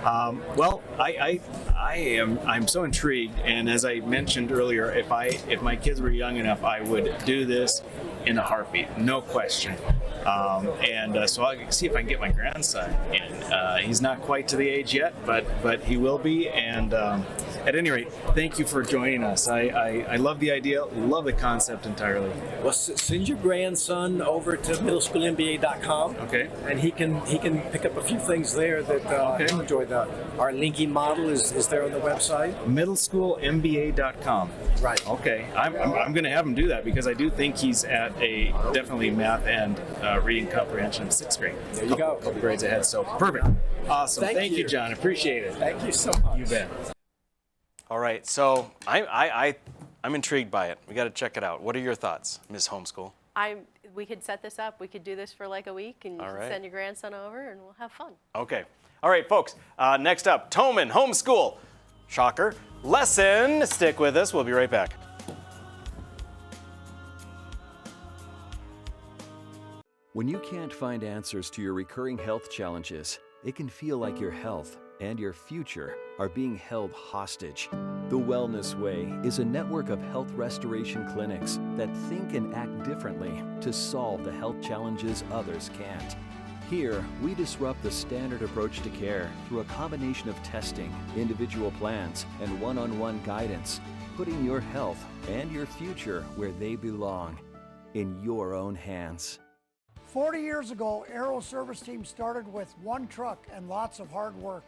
Well, I'm so intrigued, and as I mentioned earlier, if my kids were young enough, I would do this in a heartbeat, no question. So I'll see if I can get my grandson in. He's not quite to the age yet, but he will be. And at any rate, thank you for joining us. I love the idea, love the concept entirely. Well, send your grandson over to middleschoolmba.com. Okay. And he can pick up a few things there that he'll enjoy. Our linking model is there on the website. Middleschoolmba.com. Right. Okay. I'm going to have him do that because I do think he's at a definitely math and reading comprehension in 6th grade. There you go. A couple grades ahead. So perfect. Awesome. Thank you, John. Appreciate it. Thank you so much. You bet. All right. So I'm intrigued by it. We got to check it out. What are your thoughts, Ms. Homeschool? We could set this up. We could do this for like a week, and you can send your grandson over, and we'll have fun. Okay. All right, folks. Next up, Toman Homeschool. Shocker. Lesson. Stick with us. We'll be right back. When you can't find answers to your recurring health challenges, it can feel like your health and your future are being held hostage. The Wellness Way is a network of health restoration clinics that think and act differently to solve the health challenges others can't. Here, we disrupt the standard approach to care through a combination of testing, individual plans, and one-on-one guidance, putting your health and your future where they belong, in your own hands. 40 years ago, Aero Service Team started with one truck and lots of hard work.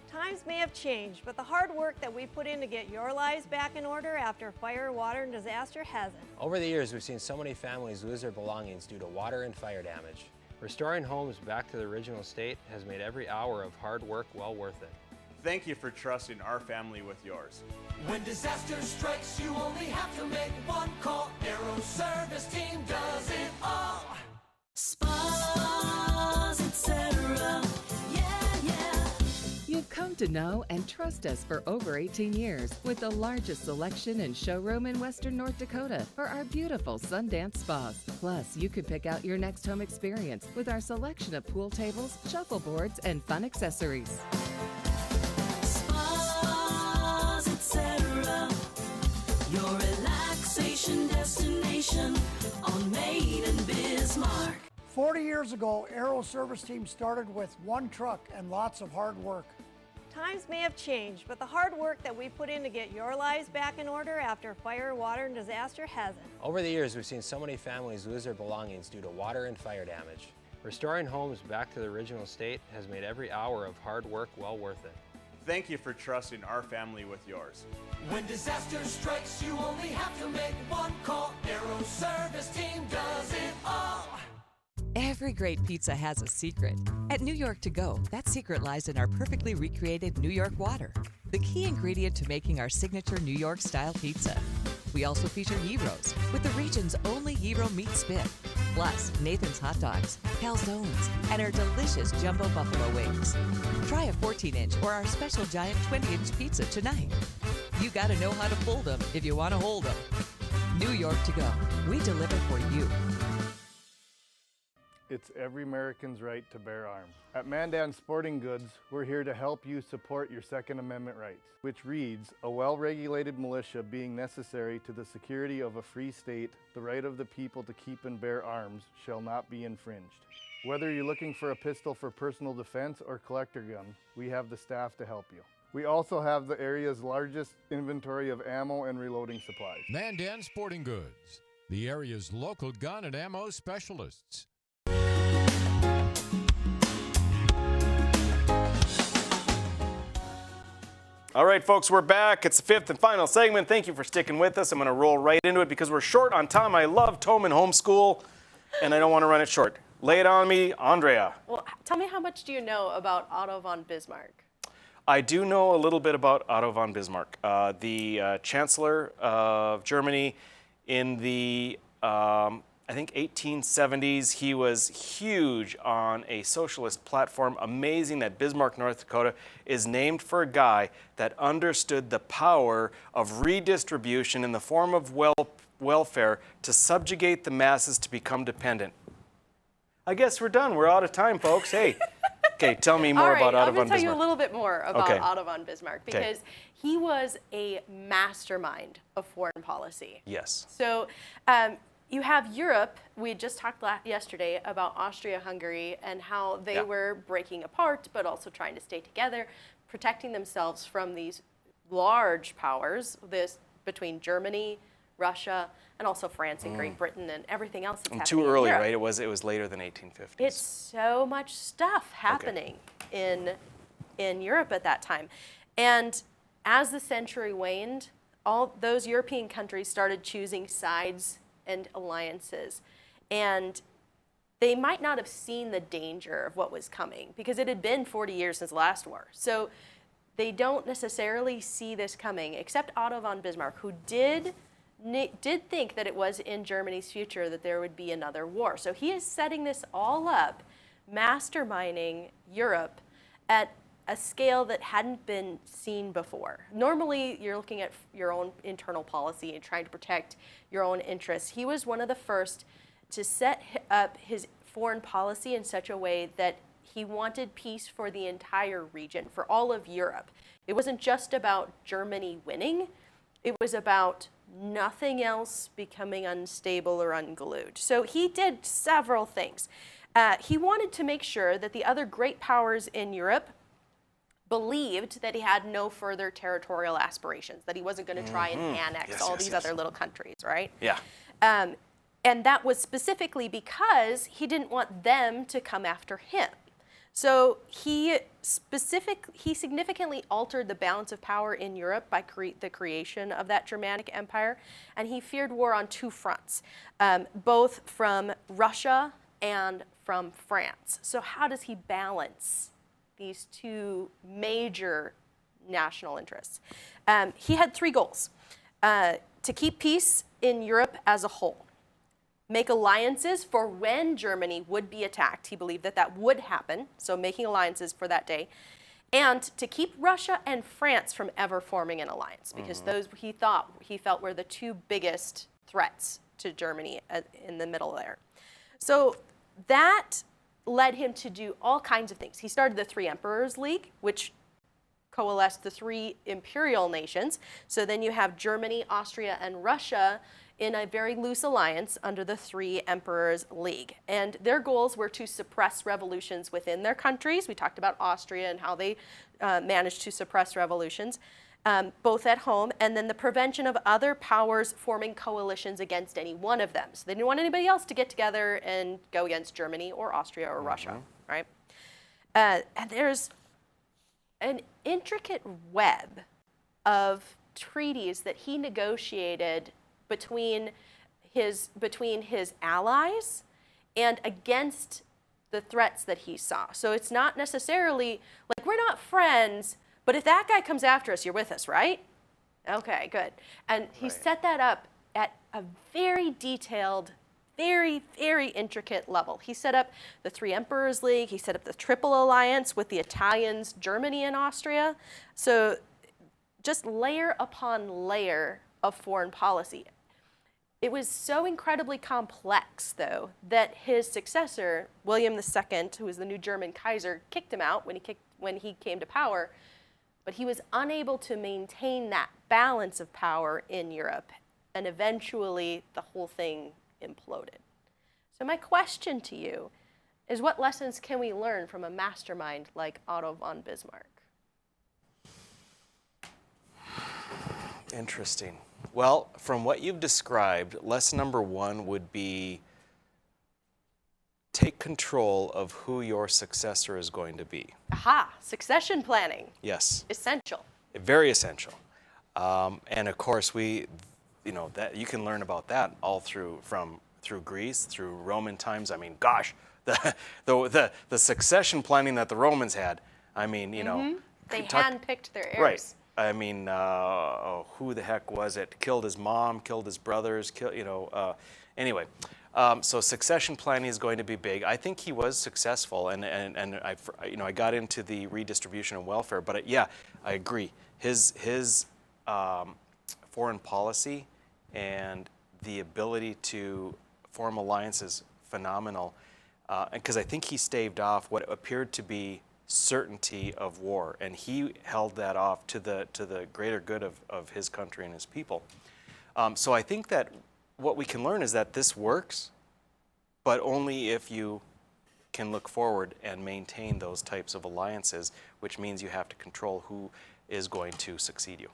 Times may have changed, but the hard work that we put in to get your lives back in order after fire, water, and disaster hasn't. Over the years, we've seen so many families lose their belongings due to water and fire damage. Restoring homes back to the original state has made every hour of hard work well worth it. Thank you for trusting our family with yours. When disaster strikes, you only have to make one call. Aero Service Team does it all. Spas, etc. Yeah. You've come to know and trust us for over 18 years with the largest selection and showroom in Western North Dakota for our beautiful Sundance spas. Plus, you could pick out your next home experience with our selection of pool tables, shuffleboards, and fun accessories. Spas, etc. Your relaxation destination on Main and Bismarck. 40 years ago, Aero Service Team started with one truck and lots of hard work. Times may have changed, but the hard work that we put in to get your lives back in order after fire, water, and disaster hasn't. Over the years, we've seen so many families lose their belongings due to water and fire damage. Restoring homes back to the original state has made every hour of hard work well worth it. Thank you for trusting our family with yours. When disaster strikes, you only have to make one call. Aero Service Team does it all. Every great pizza has a secret. At New York To Go, that secret lies in our perfectly recreated New York water, the key ingredient to making our signature New York style pizza. We also feature gyros with the region's only gyro meat spit, plus Nathan's hot dogs, calzones, and our delicious jumbo buffalo wings. Try a 14-inch or our special giant 20-inch pizza tonight. You gotta know how to fold them if you want to hold them. New York To Go, we deliver for you. It's every American's right to bear arms. At Mandan Sporting Goods, we're here to help you support your Second Amendment rights, which reads, a well-regulated militia being necessary to the security of a free state, the right of the people to keep and bear arms shall not be infringed. Whether you're looking for a pistol for personal defense or collector gun, we have the staff to help you. We also have the area's largest inventory of ammo and reloading supplies. Mandan Sporting Goods, the area's local gun and ammo specialists. All right, folks, we're back. It's the fifth and final segment. Thank you for sticking with us. I'm going to roll right into it because we're short on time. I love Toman Homeschool, and I don't want to run it short. Lay it on me, Andrea. Well, tell me, how much do you know about Otto Von Bismarck? I do know a little bit about Otto von Bismarck, the Chancellor of Germany in the, I think, 1870s. He was huge on a socialist platform. Amazing that Bismarck, North Dakota is named for a guy that understood the power of redistribution in the form of welfare to subjugate the masses to become dependent. I guess we're done. We're out of time, folks. Hey. Okay, tell me more about Otto von Bismarck. I'm going to tell you a little bit more about Okay. Otto von Bismarck because he was a mastermind of foreign policy. Yes. So you have Europe. We just talked yesterday about Austria-Hungary and how they were breaking apart, but also trying to stay together, protecting themselves from these large powers, between Germany, Russia, and also France and Great Britain and everything else that's happening Too early, in Europe. right? It was later than 1850s. It's so much stuff happening in Europe at that time. And as the century waned, all those European countries started choosing sides and alliances. And they might not have seen the danger of what was coming because it had been 40 years since the last war. So they don't necessarily see this coming, except Otto von Bismarck, who did think that it was in Germany's future that there would be another war. So he is setting this all up, masterminding Europe at a scale that hadn't been seen before. Normally, you're looking at your own internal policy and trying to protect your own interests. He was one of the first to set up his foreign policy in such a way that he wanted peace for the entire region, for all of Europe. It wasn't just about Germany winning. It was about nothing else becoming unstable or unglued. So he did several things. He wanted to make sure that the other great powers in Europe believed that he had no further territorial aspirations, that he wasn't going to try and annex all these other little countries, right? Yeah. And that was specifically because he didn't want them to come after him. So he significantly altered the balance of power in Europe by the creation of that Germanic Empire, and he feared war on two fronts, both from Russia and from France. So how does he balance these two major national interests? He had three goals: to keep peace in Europe as a whole, make alliances for when Germany would be attacked. He believed that that would happen, so making alliances for that day. And to keep Russia and France from ever forming an alliance, because those he felt were the two biggest threats to Germany in the middle there. So that led him to do all kinds of things. He started the Three Emperors League, which coalesced the three imperial nations. So then you have Germany, Austria, and Russia in a very loose alliance under the Three Emperors League. And their goals were to suppress revolutions within their countries. We talked about Austria and how they managed to suppress revolutions, both at home, and then the prevention of other powers forming coalitions against any one of them. So they didn't want anybody else to get together and go against Germany or Austria or Russia, right? And there's an intricate web of treaties that he negotiated between his allies and against the threats that he saw. So it's not necessarily like we're not friends, but if that guy comes after us, you're with us, right? Okay, good. And he set that up at a very detailed, very, very intricate level. He set up the Three Emperors League. He set up the Triple Alliance with the Italians, Germany, and Austria. So just layer upon layer of foreign policy. It was so incredibly complex, though, that his successor, William II, who was the new German Kaiser, kicked him out when he came to power. But he was unable to maintain that balance of power in Europe, and eventually the whole thing imploded. So my question to you is, what lessons can we learn from a mastermind like Otto von Bismarck? Interesting. Well, from what you've described, lesson number one would be take control of who your successor is going to be. Aha, succession planning. Yes. Essential. Very essential. And of course, that you can learn about that all through Greece, through Roman times. I mean, gosh, the succession planning that the Romans had. I mean, They handpicked their heirs. Right. I mean, who the heck was it? Killed his mom, killed his brothers, anyway. So succession planning is going to be big. I think he was successful, and I got into the redistribution and welfare, but yeah, I agree. His foreign policy and the ability to form alliances, phenomenal, because I think he staved off what appeared to be certainty of war, and he held that off to the greater good of his country and his people. So I think that what we can learn is that this works, but only if you can look forward and maintain those types of alliances, which means you have to control who is going to succeed you.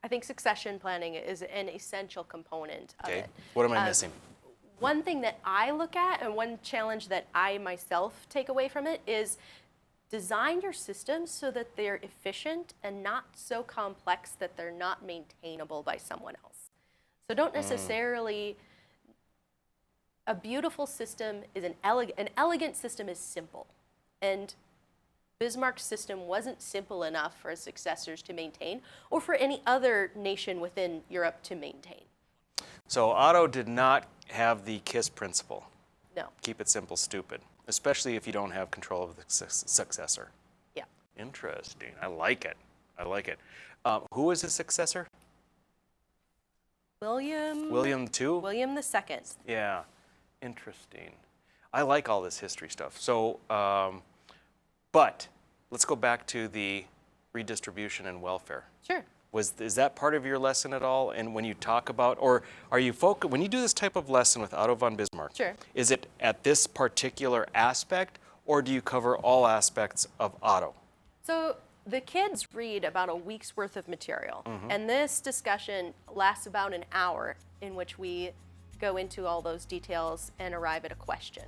I think succession planning is an essential component of it. What am I missing? One thing that I look at, and one challenge that I myself take away from it, is design your systems so that they're efficient and not so complex that they're not maintainable by someone else. So don't necessarily, a beautiful system is an elegant system is simple. And Bismarck's system wasn't simple enough for his successors to maintain, or for any other nation within Europe to maintain. So Otto did not have the KISS principle. No. Keep it simple, stupid. Especially if you don't have control of the successor. Yeah. Interesting. I like it. I like it. Who was his successor? William II? William II. Yeah. Interesting. I like all this history stuff. So, but let's go back to the redistribution and welfare. Sure. Is that part of your lesson at all? And when you talk about, or are you when you do this type of lesson with Otto von Bismarck, sure, is it at this particular aspect, or do you cover all aspects of Otto? So the kids read about a week's worth of material, and this discussion lasts about an hour, in which we go into all those details and arrive at a question.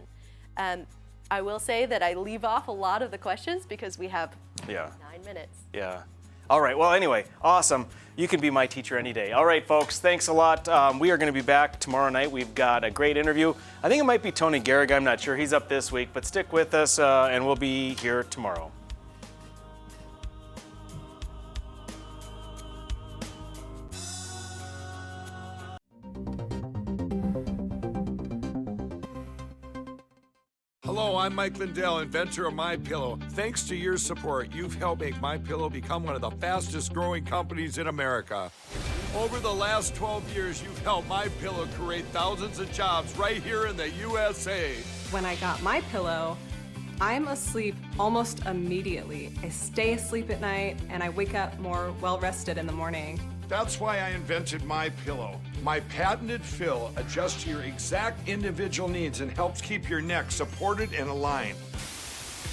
I will say that I leave off a lot of the questions because we have 9 minutes. Yeah. All right, well, anyway, awesome. You can be my teacher any day. All right, folks, thanks a lot. We are going to be back tomorrow night. We've got a great interview. I think it might be Tony Garrig. I'm not sure. He's up this week, but stick with us, and we'll be here tomorrow. Hello, I'm Mike Lindell, inventor of MyPillow. Thanks to your support, you've helped make MyPillow become one of the fastest growing companies in America. Over the last 12 years, you've helped MyPillow create thousands of jobs right here in the USA. When I got MyPillow, I'm asleep almost immediately. I stay asleep at night and I wake up more well-rested in the morning. That's why I invented MyPillow. My patented fill adjusts to your exact individual needs and helps keep your neck supported and aligned.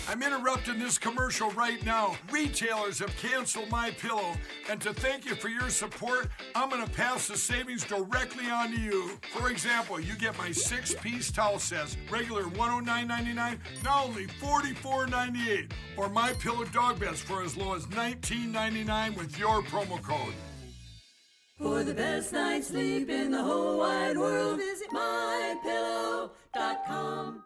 I'm interrupting this commercial right now. Retailers have canceled MyPillow, and to thank you for your support, I'm gonna pass the savings directly on to you. For example, you get my 6-piece towel sets, regular $109.99, now only $44.98, or MyPillow dog beds for as low as $19.99 with your promo code. For the best night's sleep in the whole wide world, visit mypillow.com.